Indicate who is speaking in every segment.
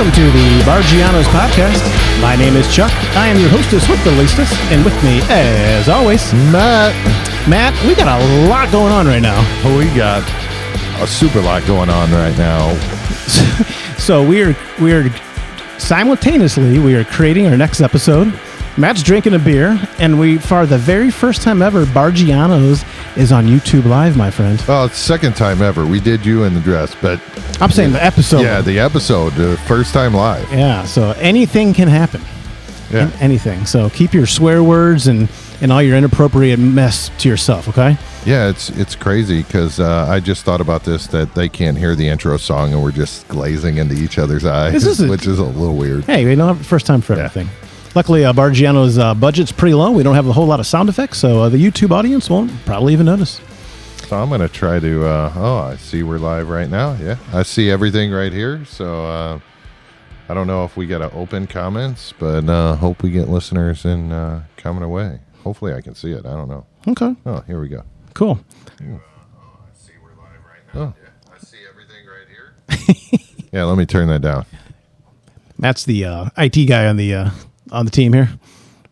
Speaker 1: Welcome to the Barggianos Podcast. My name is Chuck. I am your hostess with the leastest, and with me, as always, Matt, we got a lot going on right now.
Speaker 2: We got a super lot going on right now.
Speaker 1: So we're simultaneously we are creating our next episode. Matt's drinking a beer, and for the very first time ever, Barggianos is on YouTube Live, my friend.
Speaker 2: Well, it's second time ever. We did you in the dress, but
Speaker 1: I'm saying the episode.
Speaker 2: Yeah, the episode, the first time live.
Speaker 1: Yeah, so anything can happen.
Speaker 2: Yeah.
Speaker 1: Anything. So keep your swear words and all your inappropriate mess to yourself, okay?
Speaker 2: Yeah, it's crazy because I just thought about this, that they can't hear the intro song and we're just glazing into each other's eyes, which is a little weird.
Speaker 1: Hey, we don't have the first time for everything. Luckily, Barggiano's budget's pretty low. We don't have a whole lot of sound effects, so the YouTube audience won't probably even notice.
Speaker 2: So I'm going to try to, I see we're live right now. Yeah, I see everything right here. So I don't know if we got to open comments, but hope we get listeners in coming away. Hopefully I can see it. I don't know.
Speaker 1: Okay.
Speaker 2: Oh, here we go.
Speaker 1: Cool.
Speaker 2: I see we're live right now. Oh. Yeah, I see everything right here. Yeah, let me turn that down.
Speaker 1: Matt's the IT guy on the team here.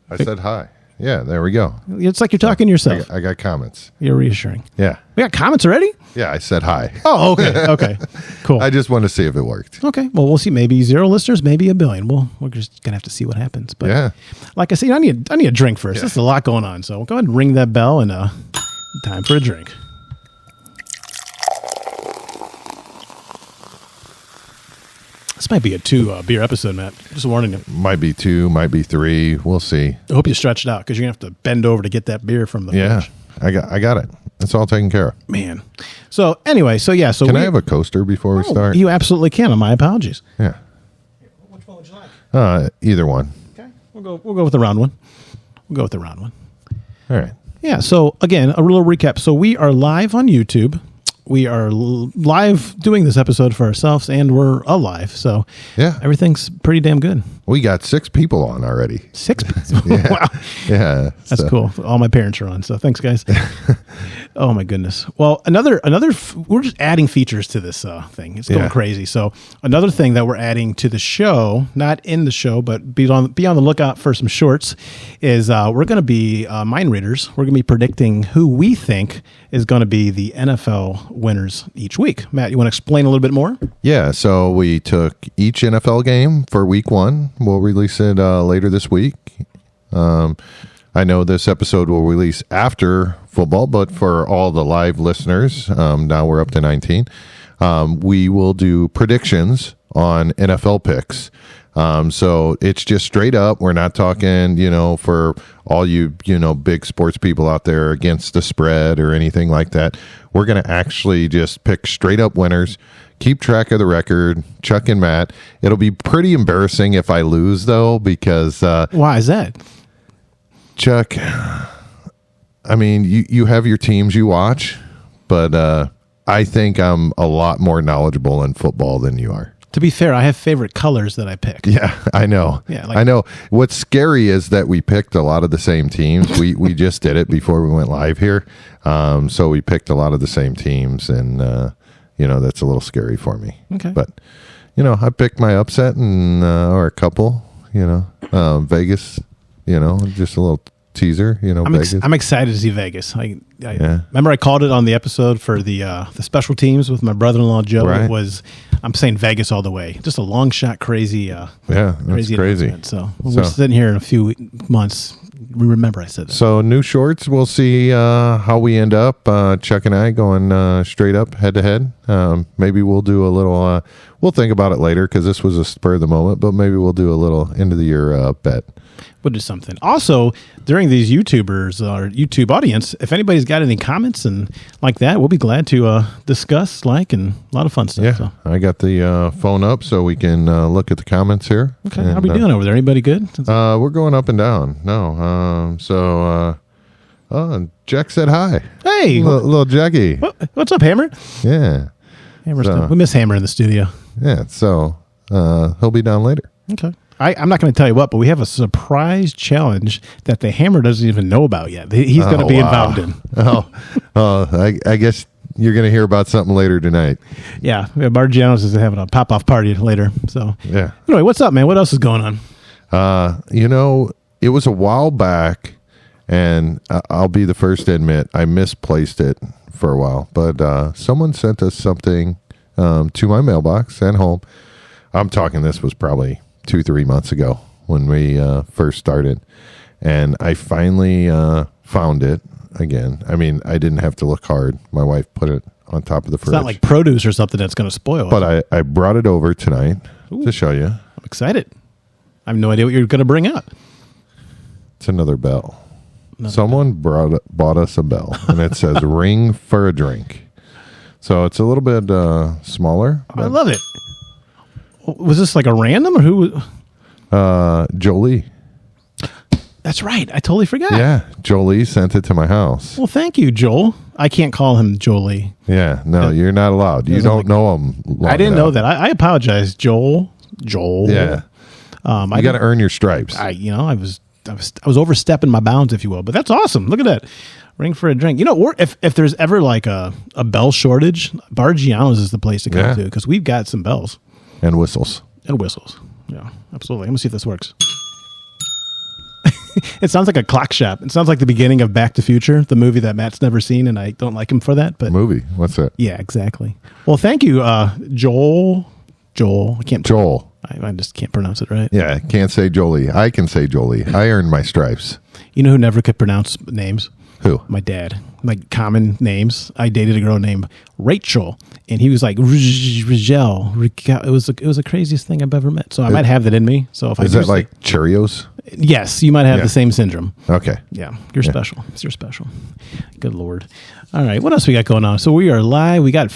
Speaker 2: I said hi. Yeah, there we go.
Speaker 1: It's like you're talking to yourself.
Speaker 2: I got comments.
Speaker 1: You're reassuring.
Speaker 2: Yeah.
Speaker 1: We got comments already?
Speaker 2: Yeah, I said hi.
Speaker 1: Oh, okay. Okay. Cool.
Speaker 2: I just wanted to see if it worked.
Speaker 1: Okay. Well, we'll see. Maybe 0 listeners, maybe 1 billion. We're just going to have to see what happens. But
Speaker 2: yeah.
Speaker 1: Like I said, I need a drink first.
Speaker 2: Yeah.
Speaker 1: There's a lot going on. So we'll go ahead and ring that bell and time for a drink. This might be a 2 beer episode, Matt. Just warning you.
Speaker 2: Might be 2, might be 3. We'll see.
Speaker 1: I hope you stretch it out because you're going to have to bend over to get that beer from the fridge.
Speaker 2: I got it. It's all taken care of.
Speaker 1: Man. So anyway, so
Speaker 2: can I have a coaster before we start?
Speaker 1: You absolutely can. My apologies.
Speaker 2: Yeah.
Speaker 1: Which one would you like?
Speaker 2: Either one.
Speaker 1: Okay. We'll go with the round one. All
Speaker 2: right.
Speaker 1: Yeah. So again, a little recap. So we are live on YouTube. We are live doing this episode for ourselves, and we're alive. So
Speaker 2: yeah,
Speaker 1: everything's pretty damn good.
Speaker 2: We got 6 people on already.
Speaker 1: 6 people?
Speaker 2: Yeah.
Speaker 1: Wow.
Speaker 2: Yeah.
Speaker 1: That's cool. All my parents are on, so thanks, guys. Oh, my goodness. Well, we're just adding features to this thing. It's going crazy. So another thing that we're adding to the show, not in the show, but be on the lookout for some shorts, is we're going to be mind readers. We're going to be predicting who we think is going to be the NFL winners each week. Matt, you want to explain a little bit more?
Speaker 2: Yeah, so we took each NFL game for week 1. We'll release it later this week. I know this episode will release after football, but for all the live listeners, now we're up to 19, we will do predictions on NFL picks. So it's just straight up. We're not talking, for all you, big sports people out there against the spread or anything like that. We're going to actually just pick straight up winners, keep track of the record, Chuck and Matt. It'll be pretty embarrassing if I lose, though, because...
Speaker 1: why is that?
Speaker 2: Chuck, I mean, you have your teams you watch, but I think I'm a lot more knowledgeable in football than you are.
Speaker 1: To be fair, I have favorite colors that I pick.
Speaker 2: Yeah, I know.
Speaker 1: Yeah,
Speaker 2: I know. What's scary is that we picked a lot of the same teams. We just did it before we went live here. So we picked a lot of the same teams, and, that's a little scary for me.
Speaker 1: Okay.
Speaker 2: But, I picked my upset or a couple, Vegas, just a little teaser, Vegas.
Speaker 1: I'm excited to see Vegas. I remember I called it on the episode for the special teams with my brother-in-law Joe.
Speaker 2: Right.
Speaker 1: I'm saying Vegas all the way. Just a long shot, crazy.
Speaker 2: That's crazy.
Speaker 1: So we're sitting here in a few months. Remember I said that.
Speaker 2: So new shorts. We'll see how we end up. Chuck and I going straight up head to head. Maybe we'll do a little. We'll think about it later because this was a spur of the moment. But maybe we'll do a little end of the year bet.
Speaker 1: We'll do something. Also, during these YouTubers or YouTube audience, if anybody's got any comments and like that, we'll be glad to discuss, and a lot of fun stuff.
Speaker 2: Yeah,
Speaker 1: so.
Speaker 2: I got the phone up so we can look at the comments here.
Speaker 1: Okay, how are we doing over there? Anybody good?
Speaker 2: We're going up and down. No, Jack said hi.
Speaker 1: Hey,
Speaker 2: little Jackie.
Speaker 1: What's up, Hammer?
Speaker 2: Yeah,
Speaker 1: we miss Hammer in the studio.
Speaker 2: Yeah, so he'll be down later.
Speaker 1: Okay. I'm not going to tell you what, but we have a surprise challenge that the Hammer doesn't even know about yet. He's going to be involved in.
Speaker 2: I guess you're going to hear about something later tonight.
Speaker 1: Yeah, Barggianos is having a pop-off party later. So
Speaker 2: yeah.
Speaker 1: Anyway, what's up, man? What else is going on?
Speaker 2: It was a while back, and I'll be the first to admit I misplaced it for a while. But someone sent us something to my mailbox at home. I'm talking, this was probably 2-3 months ago when we first started. And I finally found it again. I mean, I didn't have to look hard. My wife put it on top of the fridge.
Speaker 1: It's not like produce or something that's going to spoil it.
Speaker 2: But I brought it over tonight to show you.
Speaker 1: I'm excited. I have no idea what you're going to bring out.
Speaker 2: It's another bell. Someone bought us a bell, and it says "Ring for a Drink." So it's a little bit smaller.
Speaker 1: I love it. Was this like a random or who?
Speaker 2: Jolie.
Speaker 1: That's right. I totally forgot.
Speaker 2: Yeah, Jolie sent it to my house.
Speaker 1: Well, thank you, Joel. I can't call him Jolie.
Speaker 2: Yeah, no, you're not allowed. You don't know him.
Speaker 1: I didn't know that. I apologize, Joel.
Speaker 2: Yeah. You got to earn your stripes.
Speaker 1: I was overstepping my bounds, if you will. But that's awesome. Look at that. Ring for a drink. Or if there's ever like a bell shortage, Barggianos is the place to go to because we've got some bells.
Speaker 2: And whistles.
Speaker 1: Yeah, absolutely. Let me see if this works. It sounds like a clock shop. It sounds like the beginning of Back to Future, the movie that Matt's never seen, and I don't like him for that. But
Speaker 2: movie? What's that?
Speaker 1: Yeah, exactly. Well, thank you, Joel. I can't.
Speaker 2: Joel.
Speaker 1: I just can't pronounce it right.
Speaker 2: Yeah, can't say Jolie. I can say Jolie. I earned my stripes.
Speaker 1: You know who never could pronounce names?
Speaker 2: Who?
Speaker 1: My dad. Like common names. I dated a girl named Rachel, and he was like Rigel. It was the craziest thing I've ever met. So I might have that in me. So if
Speaker 2: is that like Cheerios?
Speaker 1: Yes, you might have the same syndrome.
Speaker 2: Okay.
Speaker 1: Yeah, you're special. You're special. Good Lord. All right, what else we got going on? So we are live. We got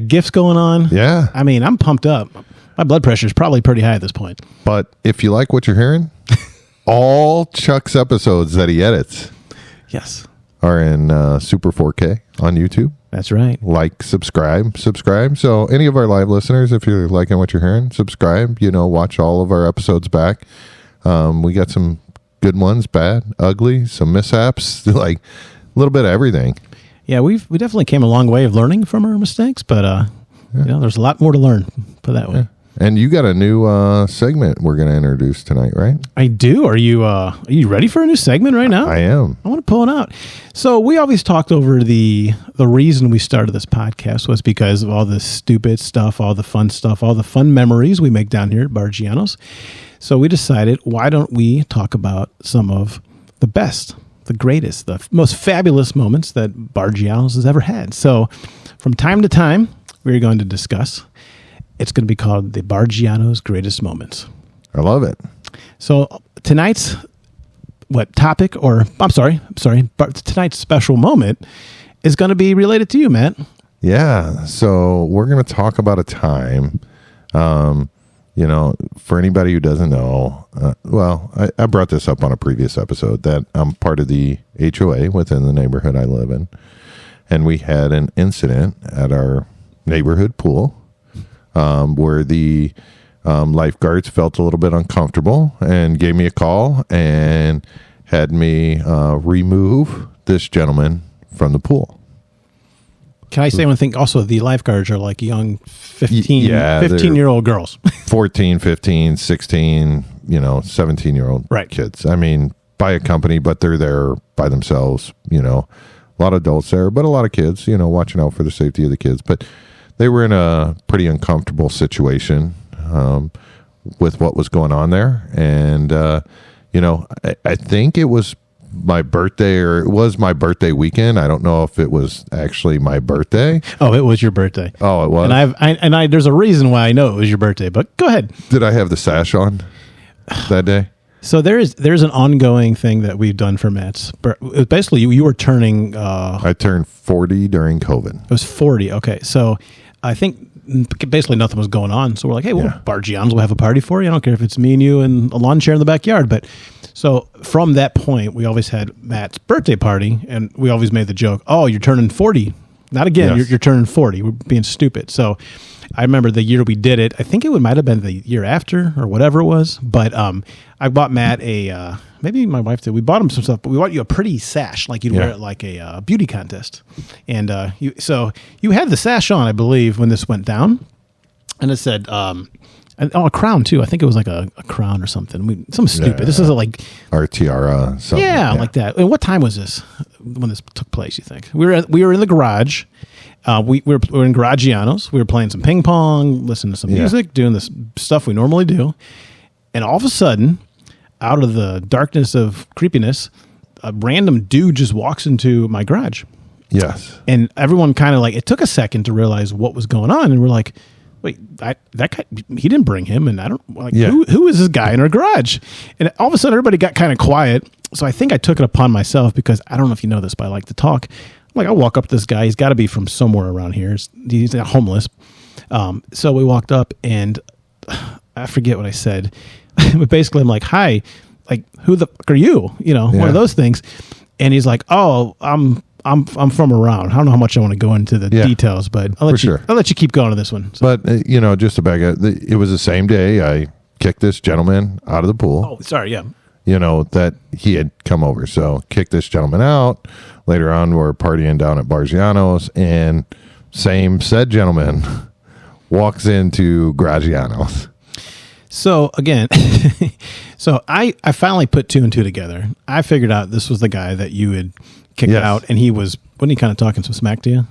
Speaker 1: gifts going on.
Speaker 2: Yeah.
Speaker 1: I mean, I'm pumped up. My blood pressure is probably pretty high at this point.
Speaker 2: But if you like what you're hearing, all Chuck's episodes that he edits,
Speaker 1: yes,
Speaker 2: are in Super 4K on YouTube.
Speaker 1: That's right.
Speaker 2: Like, subscribe. So any of our live listeners, if you're liking what you're hearing, subscribe. Watch all of our episodes back. We got some good ones, bad, ugly, some mishaps, like a little bit of everything.
Speaker 1: Yeah, we definitely came a long way of learning from our mistakes, but there's a lot more to learn. Put that way.
Speaker 2: Yeah. And you got a new segment we're going to introduce tonight, right?
Speaker 1: I do. Are you ready for a new segment right now?
Speaker 2: I am.
Speaker 1: I want to pull it out. So we always talked over the reason we started this podcast was because of all the stupid stuff, all the fun memories we make down here at Barggianos. So we decided, why don't we talk about some of the best, the greatest, the most fabulous moments that Barggianos has ever had. So from time to time, we're going to discuss. It's going to be called the Barggianos Greatest Moments.
Speaker 2: I love it.
Speaker 1: So tonight's tonight's special moment is going to be related to you, Matt.
Speaker 2: Yeah. So we're going to talk about a time, for anybody who doesn't know, I brought this up on a previous episode that I'm part of the HOA within the neighborhood I live in. And we had an incident at our neighborhood pool where the lifeguards felt a little bit uncomfortable and gave me a call and had me remove this gentleman from the pool.
Speaker 1: Can I say one thing? Also, the lifeguards are like young 15-year-old girls.
Speaker 2: 14, 15, 16, 17-year-old kids. I mean, by a company, but they're there by themselves, a lot of adults there, but a lot of kids, watching out for the safety of the kids. But they were in a pretty uncomfortable situation with what was going on there. And, I think it was my birthday, or it was my birthday weekend. I don't know if it was actually my birthday.
Speaker 1: Oh, it was your birthday.
Speaker 2: Oh, it was.
Speaker 1: And there's a reasson why I know it was your birthday, but go ahead.
Speaker 2: Did I have the sash on that day?
Speaker 1: So there's an ongoing thing that we've done for Matt's. Basically, you were turning.
Speaker 2: I turned 40 during COVID.
Speaker 1: It was 40. Okay, so I think basically nothing was going on. So we're like, hey, Barggianos will have a party for you. I don't care if it's me and you and a lawn chair in the backyard. But so from that point, we always had Matt's birthday party, and we always made the joke, oh, you're turning 40. Not again, you're turning 40. We're being stupid. So I remember the year we did it. I think might have been the year after or whatever it was. But I bought Matt maybe my wife did. We bought him some stuff, but we bought you a pretty sash, like you'd wear it like a beauty contest. And so you had the sash on, I believe, when this went down. And it said, a crown too. I think it was like a crown or something. Something stupid. Yeah. This is like
Speaker 2: our tiara.
Speaker 1: Yeah, like that. And what time was this when this took place? You think we were in the garage? We were in Barggianos. We were playing some ping pong, listening to some music, doing this stuff we normally do, and all of a sudden, out of the darkness of creepiness, a random dude just walks into my garage.
Speaker 2: Yes,
Speaker 1: and everyone kind of like it took a second to realize what was going on, and we're like, wait, that guy, he didn't bring him, and I don't like who is this guy in our garage? And all of a sudden, everybody got kind of quiet. So I think I took it upon myself because I don't know if you know this, but I like to talk. Like I walk up to this guy, he's got to be from somewhere around here. He's homeless. So we walked up, and I forget what I said, but basically I'm like, "Hi, like who the fuck are you?" One of those things. And he's like, "Oh, I'm from around." I don't know how much I want to go into the details, but I'll let you keep going to this one.
Speaker 2: So. But just to back up, it was the same day I kicked this gentleman out of the pool.
Speaker 1: Oh, sorry, yeah.
Speaker 2: That he had come over. So kicked this gentleman out. Later on, we're partying down at Barggianos, and said gentleman walks into Barggianos.
Speaker 1: So again, I finally put two and two together. I figured out this was the guy that you had kicked out, and wasn't he kind of talking some smack to you?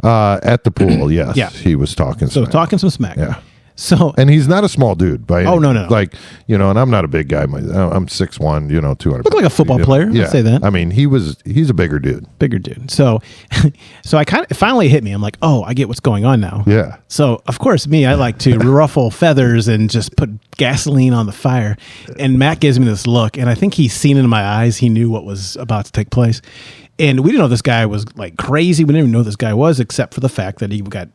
Speaker 2: At the pool, yes. Yeah. He was talking smack.
Speaker 1: So talking some smack.
Speaker 2: Yeah.
Speaker 1: So,
Speaker 2: and he's not a small dude by any,
Speaker 1: no.
Speaker 2: Like, and I'm not a big guy. I'm 6'1", 200.
Speaker 1: Look like a football player. Yeah. I'd say that.
Speaker 2: I mean, he's a bigger dude.
Speaker 1: So I it finally hit me. I'm like, oh, I get what's going on now.
Speaker 2: Yeah.
Speaker 1: So of course I like to ruffle feathers and just put gasoline on the fire. And Matt gives me this look, and I think he's seen it in my eyes. He knew what was about to take place. And we didn't know this guy was like crazy. We didn't even know who this guy was, except for the fact that he got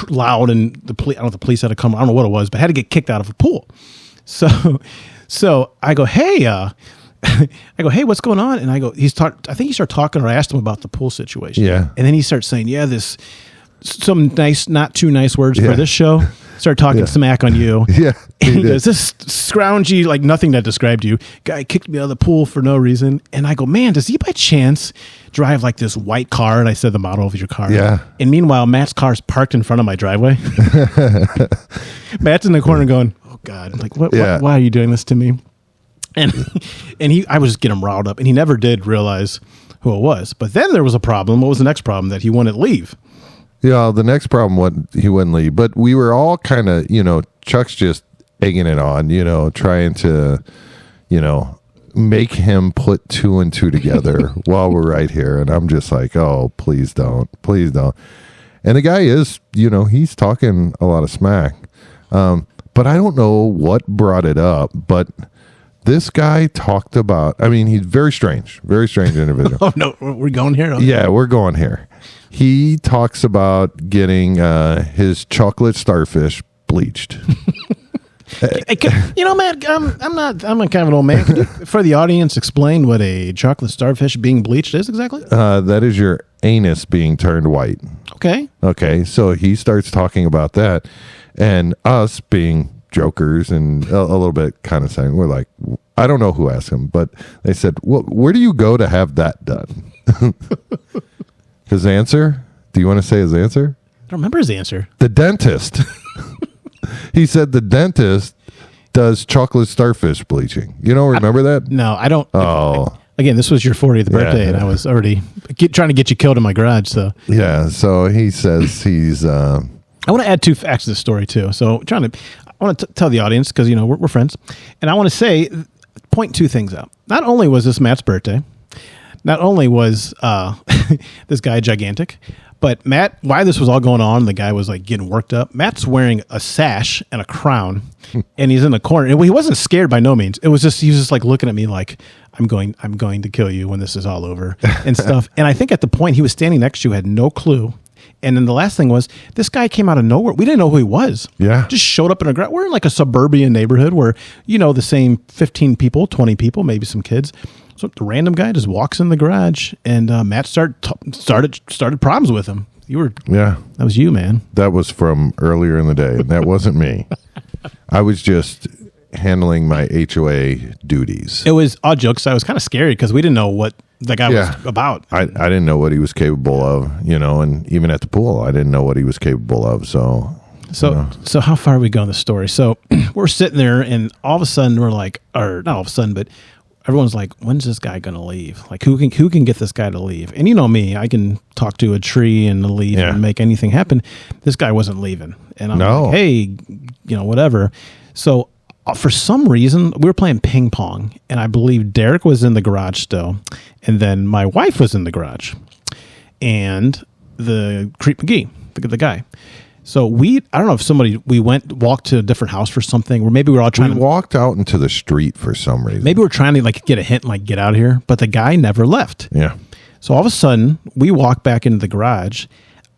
Speaker 1: loud, and I don't know if the police had to come. I don't know what it was, but had to get kicked out of a pool. So I go, hey, hey, what's going on? And I go, I think he started talking, or I asked him about the pool situation.
Speaker 2: Yeah.
Speaker 1: And then he starts saying, some nice, not too nice words for this show. Start talking smack on you.
Speaker 2: Yeah.
Speaker 1: And he goes, this scroungy, like nothing that described you, guy kicked me out of the pool for no reason. And I go, man, does he by chance drive like this white car? And I said the model of your car.
Speaker 2: Yeah.
Speaker 1: And meanwhile, Matt's car's parked in front of my driveway. Matt's in the corner going, oh God, like why are you doing this to me? And I was just getting him riled up, and he never did realize who it was. But then there was a problem. What was the next problem? That he wouldn't leave.
Speaker 2: Yeah, the next problem he wouldn't leave. But we were all kind of, Chuck's just egging it on, trying to, make him put two and two together while we're right here. And I'm just like, oh, please don't. And the guy is, he's talking a lot of smack. But I don't know what brought it up, but this guy talked about, he's very strange individual.
Speaker 1: Oh, no, we're going here? Okay.
Speaker 2: Yeah, we're going here. He talks about getting his chocolate starfish bleached.
Speaker 1: Matt, I'm a kind of an old man. Can you, for the audience, explain what a chocolate starfish being bleached is exactly?
Speaker 2: That is your anus being turned white. Okay, so he starts talking about that, and us being jokers and a little bit kind of saying, we're like, I don't know who asked him, but they said, well, where do you go to have that done? His answer? Do you want to say his answer?
Speaker 1: I don't remember his answer.
Speaker 2: The dentist. He said the dentist does chocolate starfish bleaching. You don't remember that?
Speaker 1: No, I don't.
Speaker 2: Oh.
Speaker 1: Again, this was your 40th birthday, and I was already trying to get you killed in my garage. So
Speaker 2: yeah, so he says he's...
Speaker 1: I want to add two facts to this story, too. So I want to tell the audience, because, we're friends, and I want to point two things out. Not only was this Matt's birthday, not only was this guy gigantic, but Matt, why this was all going on, the guy was like getting worked up. Matt's wearing a sash and a crown, and he's in the corner. And he wasn't scared by no means. It was just, he was just like looking at me like, I'm going to kill you when this is all over and stuff. And I think at the point he was standing next to you, had no clue. And then the last thing was, this guy came out of nowhere. We didn't know who he was.
Speaker 2: Yeah.
Speaker 1: Just showed up in we're in like a suburban neighborhood where, the same 15 people, 20 people, maybe some kids. So the random guy just walks in the garage, and Matt started problems with him. That was you, man.
Speaker 2: That was from earlier in the day. That wasn't me. I was just handling my HOA duties.
Speaker 1: It was all jokes. I was kind of scared because we didn't know what the guy was about.
Speaker 2: I didn't know what he was capable of, and even at the pool, I didn't know what he was capable of. So how far are we going in the story? So we're sitting there, and all of a sudden we're like, or not all of a sudden, but everyone's like, when's this guy going to leave? Like, who can get this guy to leave? And you know me, I can talk to a tree and leave and make anything happen. This guy wasn't leaving. And I'm like, hey, whatever. So for some reason, we were playing ping pong, and I believe Derek was in the garage still, and then my wife was in the garage, and the Creep McGee, the guy. So I don't know if we walked to a different house for something, or maybe we were all trying to walked out into the street for some reason.
Speaker 1: Maybe we're trying to get a hint, get out of here, but the guy never left.
Speaker 2: Yeah.
Speaker 1: So all of a sudden, we walk back into the garage.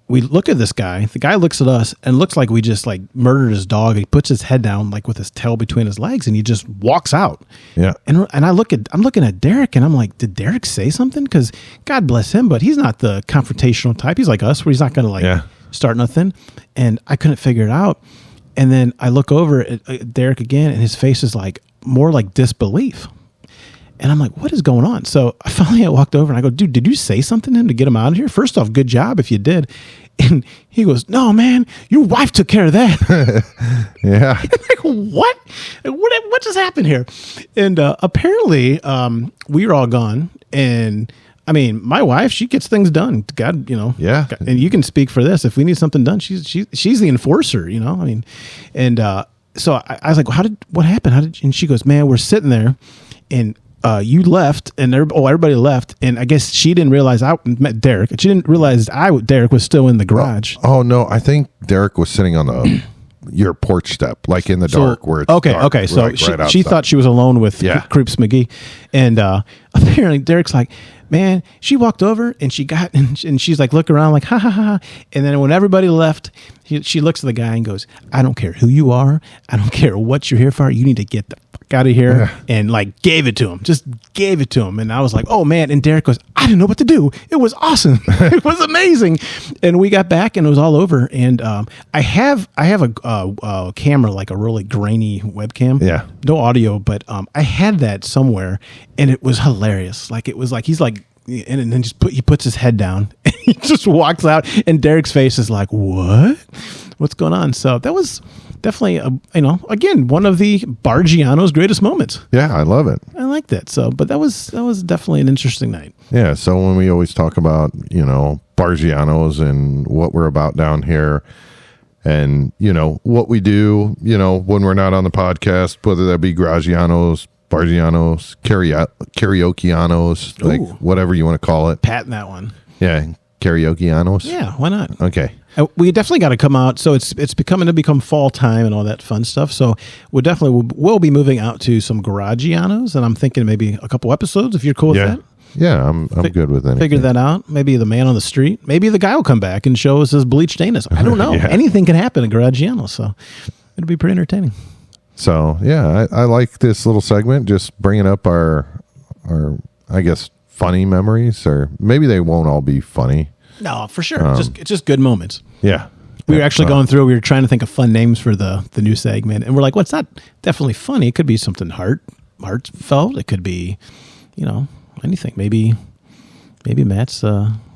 Speaker 1: We look at this guy. The guy looks at us and looks like we just murdered his dog. He puts his head down with his tail between his legs, and he just walks out.
Speaker 2: Yeah.
Speaker 1: And I'm looking at Derek, and I'm like, did Derek say something? Because God bless him, but he's not the confrontational type. He's like us, where he's not going to start nothing. And I couldn't figure it out. And then I look over at Derek again, and his face is more like disbelief. And I'm like, what is going on? So I walked over and I go, dude, did you say something to him to get him out of here? First off, good job if you did. And he goes, no, man, your wife took care of that.
Speaker 2: Yeah.
Speaker 1: I'm like, what? What just happened here? And apparently we were all gone. And I mean, my wife, she gets things done. God,
Speaker 2: Yeah.
Speaker 1: And you can speak for this. If we need something done, she's the enforcer, I mean, and so I was like, what happened? And she goes, man, we're sitting there, and you left, and everybody left, and I guess she didn't realize I met Derek. She didn't realize Derek was still in the garage.
Speaker 2: Oh no, I think Derek was sitting on your porch step, in the dark, where it's dark,
Speaker 1: okay. So
Speaker 2: right
Speaker 1: she thought she was alone with Creeps McGee, and apparently Derek's like, man, she walked over and and she's like, look around like, ha ha ha. And then when everybody left, she looks at the guy and goes, I don't care who you are. I don't care what you're here for. You need to get the fuck out of here. Yeah. And gave it to him, just gave it to him. And I was like, oh man. And Derek goes, I didn't know what to do. It was awesome. It was amazing. And we got back and it was all over. And I have a camera, a really grainy webcam.
Speaker 2: Yeah.
Speaker 1: No audio, but I had that somewhere, and it was hilarious. It was he's and then he puts his head down and he just walks out, and Derek's face is like, what's going on? So that was definitely again, one of the Barggianos greatest moments.
Speaker 2: Yeah, I love it.
Speaker 1: I like that. So, but that was definitely an interesting night.
Speaker 2: Yeah. So when we always talk about Barggianos and what we're about down here, and what we do, when we're not on the podcast, whether that be Barggianos, karaokeanos, whatever you want to call it.
Speaker 1: Patent that one.
Speaker 2: Yeah, karaokeanos.
Speaker 1: Yeah, why not?
Speaker 2: Okay.
Speaker 1: We definitely got to come out. So it's become fall time and all that fun stuff. So we definitely will be moving out to some Barggianos, and I'm thinking maybe a couple episodes if you're cool with that.
Speaker 2: Yeah, I'm good with anything.
Speaker 1: Figure that out. Maybe the man on the street. Maybe the guy will come back and show us his bleached anus. I don't know. Anything can happen at Barggianos, so it'll be pretty entertaining.
Speaker 2: So yeah, I like this little segment, just bringing up our I guess funny memories, or maybe they won't all be funny.
Speaker 1: No, for sure. It's just good moments.
Speaker 2: Yeah.
Speaker 1: We were actually going through. We were trying to think of fun names for the new segment, and we're like, "Well, it's not definitely funny. It could be something heartfelt. It could be, anything. Maybe Matt's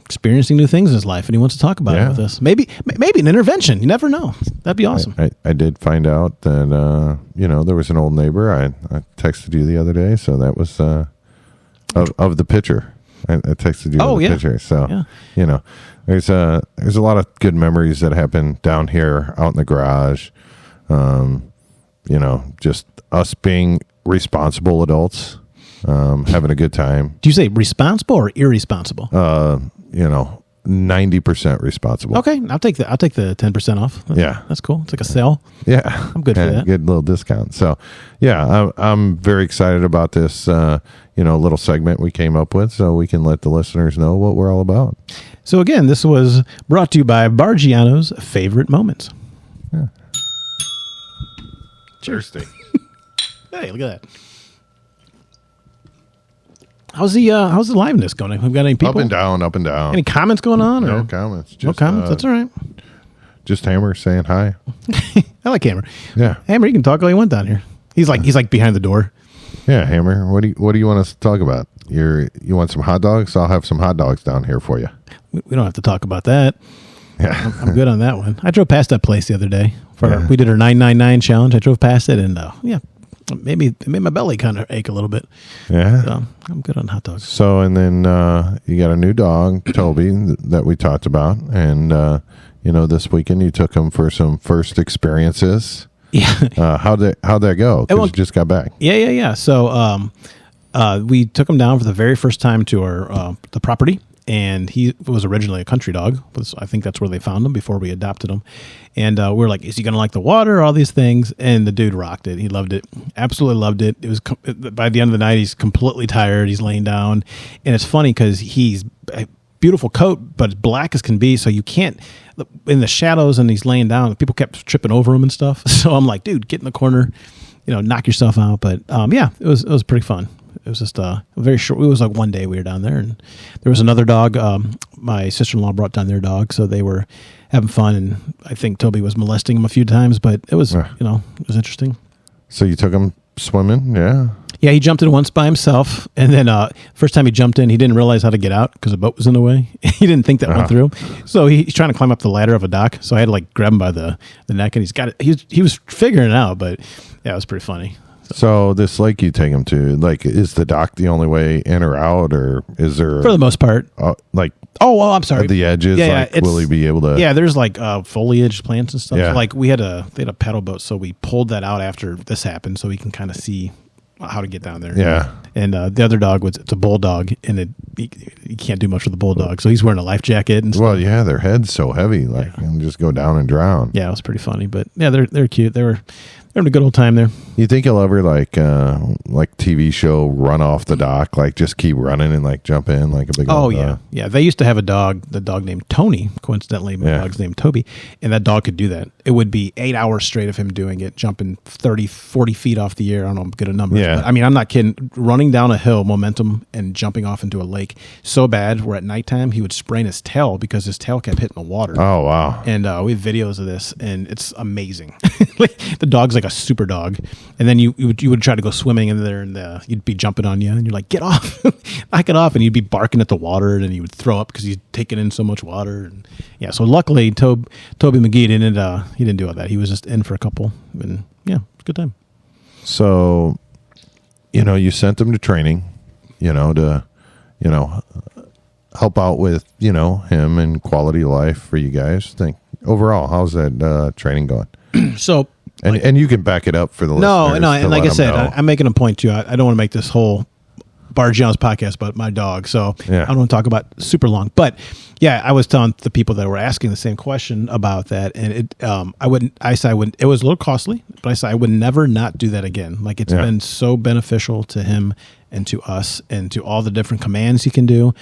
Speaker 1: experiencing new things in his life, and he wants to talk about it with us. Maybe an intervention. You never know. That'd be awesome.
Speaker 2: I did find out that there was an old neighbor. I texted you the other day, so that was of the picture. I texted you the picture. So there's a lot of good memories that happen down here out in the garage. Just us being responsible adults. Having a good time.
Speaker 1: Do you say responsible or irresponsible?
Speaker 2: 90% responsible.
Speaker 1: Okay, I'll take the 10% off. That's cool. It's like a sale.
Speaker 2: Yeah,
Speaker 1: I'm good for that.
Speaker 2: Good little discount. So, yeah, I'm very excited about this. Little segment we came up with, so we can let the listeners know what we're all about.
Speaker 1: So again, this was brought to you by Barggianos Favorite Moments.
Speaker 2: Yeah.
Speaker 1: Cheers. Hey, look at that. how's the liveness going? Have we got any people?
Speaker 2: Up and down, up and down.
Speaker 1: Any comments going on?
Speaker 2: No
Speaker 1: or?
Speaker 2: comments. Just,
Speaker 1: No comments. That's all right.
Speaker 2: Just Hammer saying hi.
Speaker 1: I like Hammer.
Speaker 2: Yeah.
Speaker 1: Hammer, you can talk all you want down here. He's like behind the door.
Speaker 2: Yeah, Hammer. What do you want us to talk about? You want some hot dogs? I'll have some hot dogs down here for you.
Speaker 1: We don't have to talk about that.
Speaker 2: Yeah.
Speaker 1: I'm good on that one. I drove past that place the other day. We did our 999 challenge. I drove past it, and maybe it made my belly kind of ache a little bit.
Speaker 2: Yeah.
Speaker 1: So I'm good on hot dogs.
Speaker 2: So, and then you got a new dog, Toby, that we talked about. And, this weekend you took him for some first experiences.
Speaker 1: Yeah.
Speaker 2: How'd that go? Because you just got back.
Speaker 1: Yeah. So we took him down for the very first time to our the property. And he was originally a country dog. I think that's where they found him before we adopted him. And we were like, is he going to like the water? All these things. And the dude rocked it. He loved it. Absolutely loved it. It was by the end of the night, he's completely tired. He's laying down. And it's funny because he's a beautiful coat, but black as can be. So you can't, in the shadows and he's laying down, people kept tripping over him and stuff. So I'm like, dude, get in the corner, knock yourself out. But it was pretty fun. It was just a very short. It was like one day we were down there, and there was another dog. My sister-in-law brought down their dog, so they were having fun. And I think Toby was molesting him a few times, but it was, it was interesting.
Speaker 2: So you took him swimming, yeah?
Speaker 1: Yeah, he jumped in once by himself, and then first time he jumped in, he didn't realize how to get out because the boat was in the way. He didn't think that went through, so he's trying to climb up the ladder of a dock. So I had to grab him by the neck, and he's got it. He was figuring it out, but yeah, it was pretty funny.
Speaker 2: So this lake you take him to, is the dock the only way in or out, or is there
Speaker 1: for the most part, I'm sorry,
Speaker 2: at the edges? Will he be able to?
Speaker 1: Yeah, there's foliage, plants and stuff.
Speaker 2: Yeah.
Speaker 1: So, they had a paddle boat, so we pulled that out after this happened, so we can kind of see how to get down there.
Speaker 2: Yeah.
Speaker 1: And the other dog it's a bulldog, and you can't do much with the bulldog, so he's wearing a life jacket and stuff.
Speaker 2: Well, yeah, their head's so heavy, and just go down and drown.
Speaker 1: Yeah, it was pretty funny, but yeah, they're cute. They're having a good old time there.
Speaker 2: You think he'll ever TV show run off the dock, just keep running and jump in like a big old dog?
Speaker 1: Yeah. They used to have the dog named Tony, coincidentally my dog's named Toby, and that dog could do that. It would be 8 hours straight of him doing it, jumping 30, 40 feet off the air. I don't know, I'm good at numbers.
Speaker 2: Yeah.
Speaker 1: But, I'm not kidding. Running down a hill, momentum, and jumping off into a lake so bad where at nighttime he would sprain his tail because his tail kept hitting the water.
Speaker 2: Oh, wow.
Speaker 1: And we have videos of this, and it's amazing. The dog's like a super dog, and then you would try to go swimming in there, and you'd be jumping on you, and you're like, get off, knock it off, and you'd be barking at the water, and then he would throw up because he's taking in so much water. And yeah, so luckily Toby McGee didn't do all that. He was just in for a couple, and yeah, it's a good time.
Speaker 2: So, you sent him to training, to help out with him and quality of life for you guys. Overall, how's that training going?
Speaker 1: So.
Speaker 2: And you can back it up for the listeners.
Speaker 1: No, and like I said, I'm making a point too. I don't want to make this whole Barggianos podcast about my dog, so I don't want to talk about super long. But yeah, I was telling the people that were asking the same question about that, and it was a little costly, but I said I would never not do that again. It's been so beneficial to him and to us and to all the different commands he can do.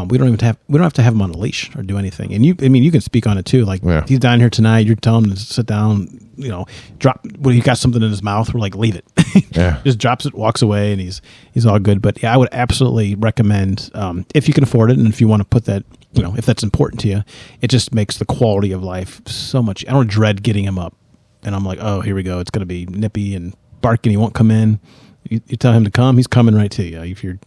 Speaker 1: We don't have to have him on a leash or do anything. And you can speak on it too. He's down here tonight. You're telling him to sit down. Drop when he got something in his mouth. We're like, leave it. Just drops it, walks away, and he's all good. But yeah, I would absolutely recommend if you can afford it, and if you want to put that, if that's important to you, it just makes the quality of life so much. I don't dread getting him up, and I'm like, oh, here we go. It's going to be nippy and barking. He won't come in. You tell him to come, he's coming right to you. If you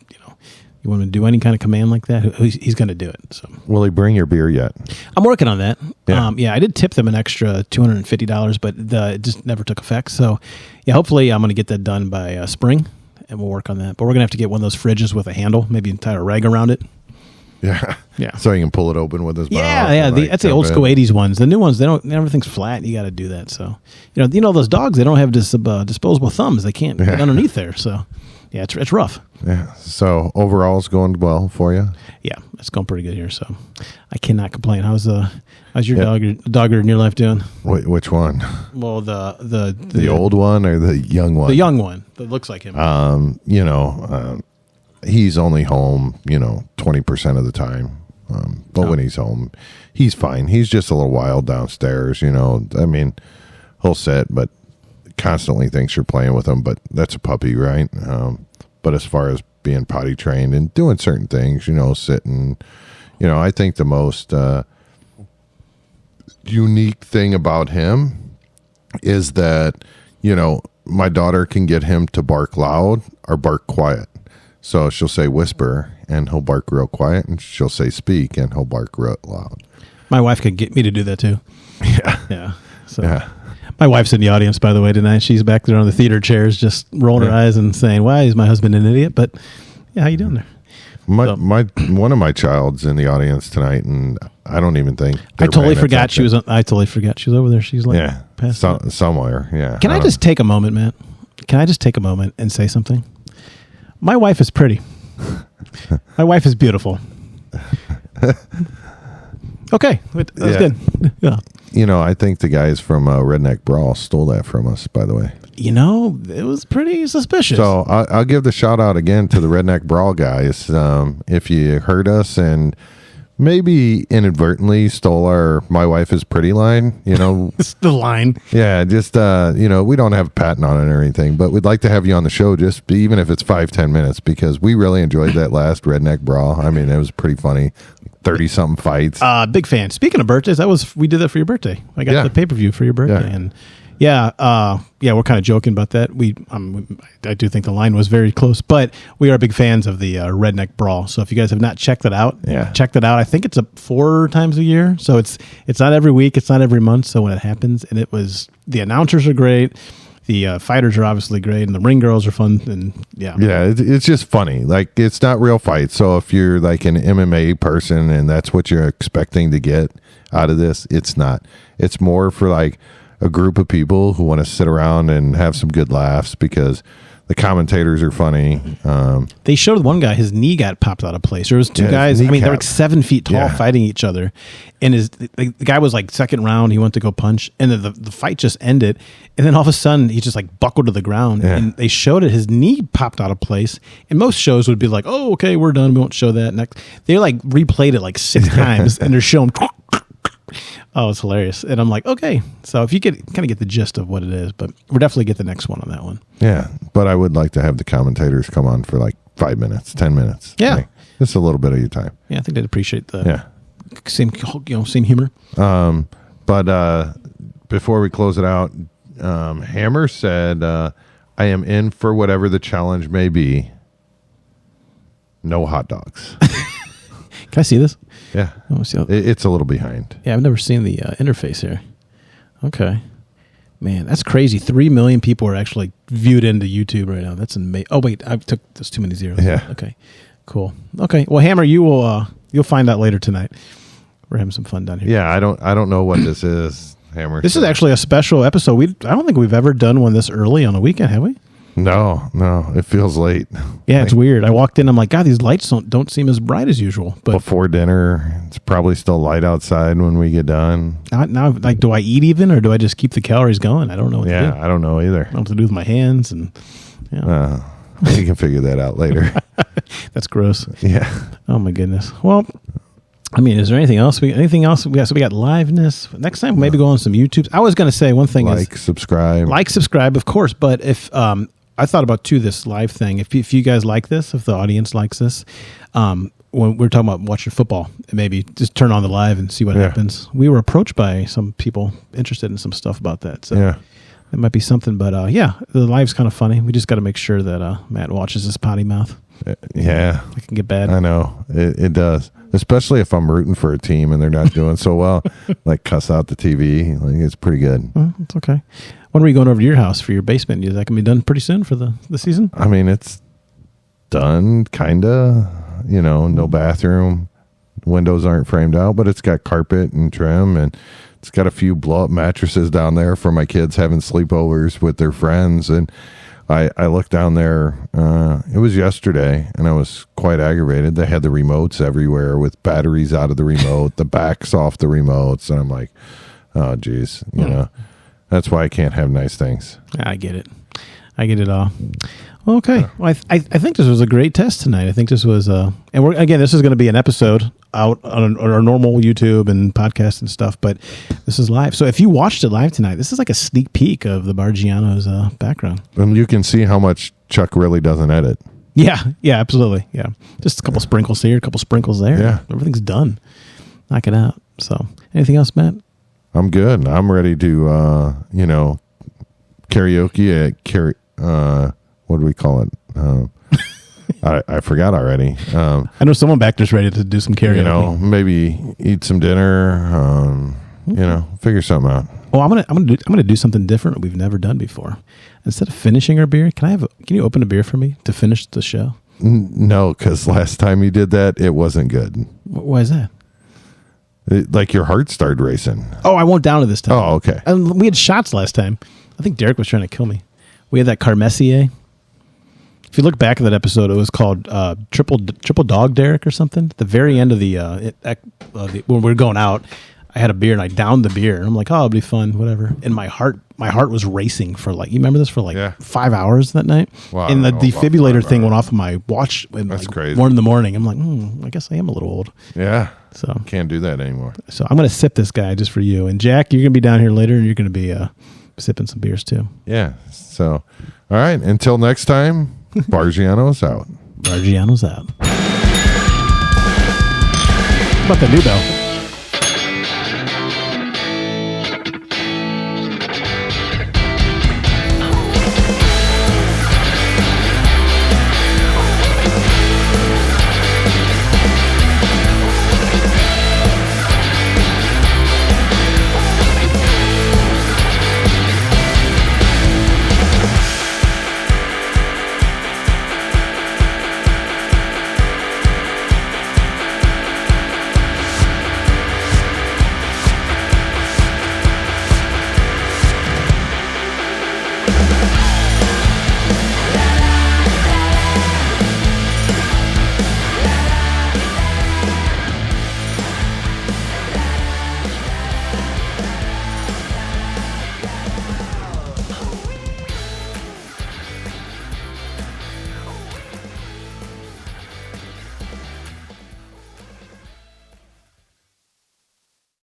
Speaker 1: want to do any kind of command like that, he's going to do it. So,
Speaker 2: will he bring your beer yet?
Speaker 1: I'm working on that.
Speaker 2: Yeah.
Speaker 1: I did tip them an extra $250, but it just never took effect. So, yeah, hopefully I'm going to get that done by spring, and we'll work on that. But we're going to have to get one of those fridges with a handle, maybe tie a rag around it.
Speaker 2: Yeah. So he can pull it open with his mouth.
Speaker 1: Yeah. That's the old school '80s ones. The new ones, everything's flat. You got to do that. So, those dogs, they don't have disposable thumbs. They can't get underneath there. So, yeah, it's rough.
Speaker 2: Yeah. So overall, it's going well for you.
Speaker 1: Yeah, it's going pretty good here. So, I cannot complain. How's your dog in your life doing?
Speaker 2: Which one?
Speaker 1: Well, the
Speaker 2: old one or the young one?
Speaker 1: The young one that looks like him.
Speaker 2: He's only home, 20% of the time. But when he's home, he's fine. He's just a little wild downstairs, he'll sit, but constantly thinks you're playing with him. But that's a puppy, right? But as far as being potty trained and doing certain things, sitting, I think the most unique thing about him is that, my daughter can get him to bark loud or bark quiet. So she'll say whisper and he'll bark real quiet, and she'll say speak and he'll bark real loud.
Speaker 1: My wife could get me to do that too.
Speaker 2: Yeah.
Speaker 1: Yeah. So my wife's in the audience, by the way, tonight. She's back there on the theater chairs, just rolling her eyes and saying, "Why is my husband an idiot?" But yeah, how you doing there?
Speaker 2: One of my child's in the audience tonight, and I don't even think
Speaker 1: I totally forgot she was. I totally forgot she was over there. She's like,
Speaker 2: somewhere. Yeah.
Speaker 1: Can I just take a moment, Matt? Can I just take a moment and say something? My wife is pretty. My wife is beautiful. Okay, that was good. Yeah.
Speaker 2: I think the guys from Redneck Brawl stole that from us, by the way.
Speaker 1: It was pretty suspicious.
Speaker 2: So I'll give the shout out again to the Redneck Brawl guys. If you heard us and maybe inadvertently stole our "my wife is pretty" line,
Speaker 1: it's the line.
Speaker 2: Yeah, just we don't have a patent on it or anything, but we'd like to have you on the show, even if it's 5-10 minutes, because we really enjoyed that last Redneck Brawl. I mean, it was pretty funny. 30-something fights.
Speaker 1: Big fan. Speaking of birthdays, we did that for your birthday. I got the pay-per-view for your birthday, and we're kind of joking about that. I do think the line was very close, but we are big fans of the Redneck Brawl. So if you guys have not checked it out, check it out. I think it's 4 times a year, so it's not every week, it's not every month. So when it happens, and the announcers are great. The fighters are obviously great, and the ring girls are fun, and
Speaker 2: it's just funny. Like, it's not real fights. So if you're like an MMA person and that's what you're expecting to get out of this, it's not. It's more for like a group of people who want to sit around and have some good laughs because the commentators are funny.
Speaker 1: They showed one guy, his knee got popped out of place. There was 2 guys. I mean, they're like 7 feet tall fighting each other. And the guy was like second round. He went to go punch, and then the fight just ended. And then all of a sudden, he just like buckled to the ground. Yeah. And they showed it. His knee popped out of place. And most shows would be like, "Oh, okay, we're done. We won't show that next." They like replayed it like 6 times, and they're showing. Oh, it's hilarious. And I'm like, okay. So if you kind of get the gist of what it is, but we'll definitely get the next one on that one.
Speaker 2: Yeah. But I would like to have the commentators come on for like 5 minutes, 10 minutes.
Speaker 1: Yeah.
Speaker 2: Like, just a little bit of your time.
Speaker 1: Yeah. I think they'd appreciate the same humor.
Speaker 2: But before we close it out, Hammer said, "I am in for whatever the challenge may be. No hot dogs."
Speaker 1: Can I see this?
Speaker 2: Yeah. It's a little behind.
Speaker 1: Yeah, I've never seen the interface here. Okay. Man, that's crazy. 3 million people are actually viewed into YouTube right now. That's amazing. Oh, wait, there's too many zeros.
Speaker 2: Yeah.
Speaker 1: Okay, cool. Okay, well, Hammer, you'll find out later tonight. We're having some fun down here.
Speaker 2: Yeah, I don't know what this is, Hammer.
Speaker 1: This is actually a special episode. I don't think we've ever done one this early on a weekend, have we?
Speaker 2: No, it feels late.
Speaker 1: Yeah, it's weird. I walked in, I'm like, God, these lights don't seem as bright as usual. But
Speaker 2: before dinner, it's probably still light outside when we get done.
Speaker 1: Now, like, do I eat even, or do I just keep the calories going? I don't know what to do.
Speaker 2: I don't know either.
Speaker 1: I don't know what to do with my hands, and
Speaker 2: you can figure that out later.
Speaker 1: That's gross.
Speaker 2: Yeah.
Speaker 1: Oh my goodness. Well, I mean, is there anything else? Anything else? So we got liveness. Next time, maybe go on some YouTubes. I was going to say one thing subscribe, of course. But if I thought about this live thing. If you guys like this, if the audience likes this, when we're talking about watching football, maybe just turn on the live and see what happens. We were approached by some people interested in some stuff about that. So it might be something. But the live's kind of funny. We just got to make sure that Matt watches his potty mouth.
Speaker 2: Yeah,
Speaker 1: it can get bad.
Speaker 2: I know it does, especially if I'm rooting for a team and they're not doing so well. Like, cuss out the TV. Like, it's pretty good.
Speaker 1: It's okay. When are we going over to your house for your basement? Is that going to be done pretty soon for the season?
Speaker 2: I mean, it's done, kind of. No bathroom. Windows aren't framed out, but it's got carpet and trim, and it's got a few blow-up mattresses down there for my kids having sleepovers with their friends. And I looked down there, it was yesterday, and I was quite aggravated. They had the remotes everywhere with batteries out of the remote, the backs off the remotes, and I'm like, oh, geez, That's why I can't have nice things.
Speaker 1: I get it all. Okay. Well, I think this was a great test tonight. I think this was this is going to be an episode out on our normal YouTube and podcast and stuff, but this is live. So if you watched it live tonight, this is like a sneak peek of the Barggianos background.
Speaker 2: And you can see how much Chuck really doesn't edit.
Speaker 1: Yeah, absolutely. Yeah, just a couple sprinkles here, a couple sprinkles there.
Speaker 2: Yeah,
Speaker 1: everything's done. Knock it out. So, anything else, Matt?
Speaker 2: I'm good. I'm ready to, karaoke at what do we call it? I forgot already.
Speaker 1: I know someone back there's ready to do some karaoke.
Speaker 2: Maybe eat some dinner. Figure something out.
Speaker 1: Oh, I'm gonna do something different we've never done before. Instead of finishing our beer, can you open a beer for me to finish the show?
Speaker 2: No, because last time you did that, it wasn't good.
Speaker 1: Why is that?
Speaker 2: Like your heart started racing.
Speaker 1: Oh, I won't down it this time.
Speaker 2: Oh, okay.
Speaker 1: And we had shots last time. I think Derek was trying to kill me. We had that Carmessier. If you look back at that episode, it was called Triple Dog Derek or something. At the very end of when we were going out, I had a beer and I downed the beer. And I'm like, oh, it'll be fun, whatever. And my heart was racing for you remember this, for 5 hours that night?
Speaker 2: Wow,
Speaker 1: and the defibrillator thing went off of my watch.
Speaker 2: That's crazy.
Speaker 1: 1 a.m. I'm like, I guess I am a little old.
Speaker 2: Yeah.
Speaker 1: So
Speaker 2: can't do that anymore.
Speaker 1: So I'm going to sip this guy just for you. And Jack, you're going to be down here later and you're going to be sipping some beers too.
Speaker 2: Yeah. So, all right. Until next time, Barggianos out.
Speaker 1: Barggianos out. How about the new bell?